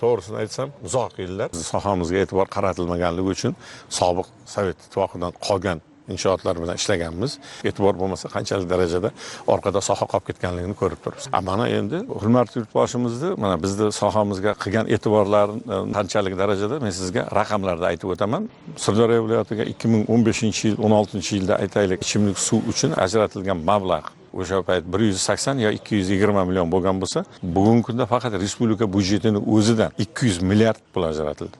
To'g'risini aytsam, uzoq yillar sohamizga e'tibor qaratilmaganligi uchun sobiq Sovet ittifoqidan qolgan inshootlar bilan ishlaganmiz. E'tibor bo'lmasa qanchalik darajada orqada soha qolib ketganligini ko'rib turibmiz. Mana endi hurmatli yurtboshimizni mana bizni sohamizga qilgan e'tiborlarini qanchalik darajada men sizga raqamlarda aytib o'taman. Sirdaryo viloyatiga 2015-yil, 16-yilda aytaylik, ichimlik suv uchun ajratilgan mablag' o'sha payt 180 yo 220 million bo'lgan bo'lsa, bugungi kunda faqat respublika byudjetining o'zidan 200 milliard pul ajratildi.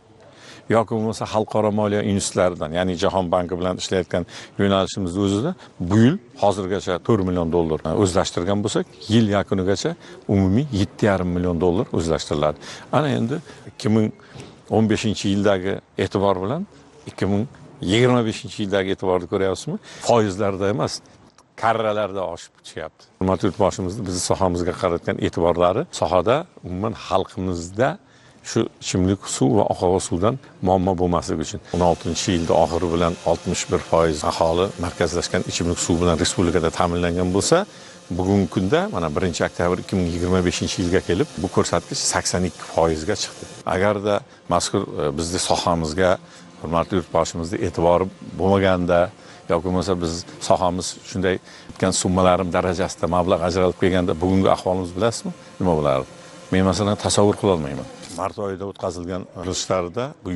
Yoki bo'lmasa xalqaro moliya institutlaridan, ya'ni Jahon banki bilan ishlayotgan yo'nalishimizning o'zida bu yil hozirgacha 4 million dollar o'zlashtirgan bo'lsak, yil yakunigacha umumiy 7,5 million dollar o'zlashtiriladi. Ana endi 2015-yildagi e'tibor bilan 2025-yildagi e'tiborni ko'ryapsizmi? Foizlarda emas, karralarda oshib chiqyapti. Hurmatli yurtboshimizni bizni sohamizga qaratgan e'tiborlari sohada umuman xalqimizda shu ichimlik suv va oqova suvdan muammo bo'lmasligi uchun 16-yilda oxiri bilan 61% aholi markazlashgan ichimlik suv bilan respublikada ta'minlangan bo'lsa, bugungi kunda mana 1-oktyabr 2025-yilga kelib bu ko'rsatkich 82% ga chiqdi. Agarda mazkur bizning sohamizga hurmatli yurtboshimizning e'tibori bo'lmaganda yoki bo'lmasa biz sohamiz shunday aytgan summalarimiz darajasida mablag' ajratib kelganda bugungi ahvolimiz bilasizmi? Nima bo'lardi? Men masalan tasavvur qila olmayman. Mart oyida o'tkazilgan yig'ilishlarda bu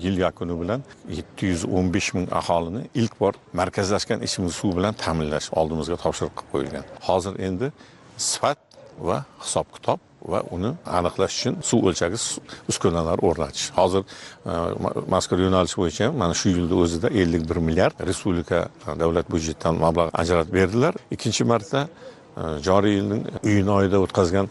yil yakuni bilan 715 ming aholini ilk bor markazlashgan ichimlik suv bilan ta'minlash oldimizga topshiriq qilib qo'yilgan. Hozir endi sifat va hisob-kitob va uni aniqlash uchun suv o'lchagich uskunalar o'rnatish. Hozir mazkur yo'nalish bo'yicha mana shu yilda o'zida 51 milliard respublika davlat byudjetidan mablag' ajratib berdilar. Ikkinchi marta joriy yilning iyun oyida o'tkazgan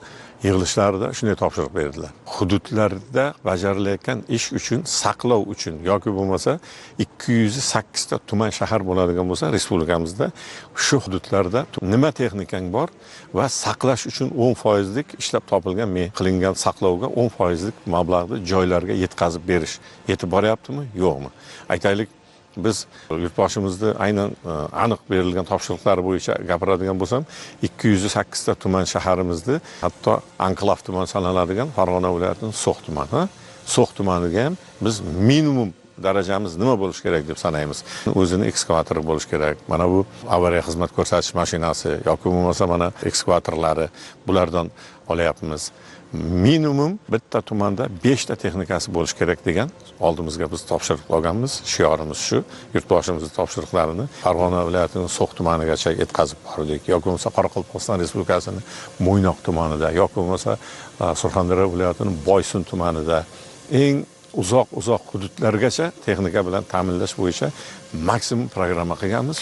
yig'ilishlarida shunday topshiriq berdilar. Hududlarda bajarilayotgan ish uchun, saqlov uchun yoki bo'lmasa 208 ta tuman shahar bo'ladigan bo'lsa, respublikamizda shu hududlarda nima texnikang bor va saqlash uchun 10% lik ishlab topilgan qilingan saqlovga 10% lik mablag'ni joylarga yetkazib berish yetib boryaptimi, yo'qmi? Aytaylik, biz yurtboshimizni aynan aniq berilgan topshiriqlar bo'yicha gapiradigan bo'lsam, 208 ta tuman shaharimizni, hatto anklav tuman sanaladigan Farg'ona viloyatining So'x tumani, So'x tumaniga ham biz minimum darajamiz nima bo'lishi kerak deb sanaymiz. O'zini ekskavatori bo'lishi kerak. Mana bu avariya xizmat ko'rsatish mashinasi yoki bo'lmasa mana ekskavatorlari, bulardan olyapmiz. Minimum bitta tumanda 5 ta texnikasi bo'lishi kerak degan oldimizga biz topshiriq olganmiz. Shiorimiz shu. Yurtboshimizning topshiriqlarini Farg'ona viloyatining So'x tumanigacha yetkazib bordik. Yoki bo'lmasa Qoraqalpog'iston Respublikasining Mo'ynoq tumanida, yoki bo'lmasa Surxondaryo viloyatining Boysun tumanida eng uzoq hududlargacha texnika bilan ta'minlash bo'yicha maksimum programma qilganmiz.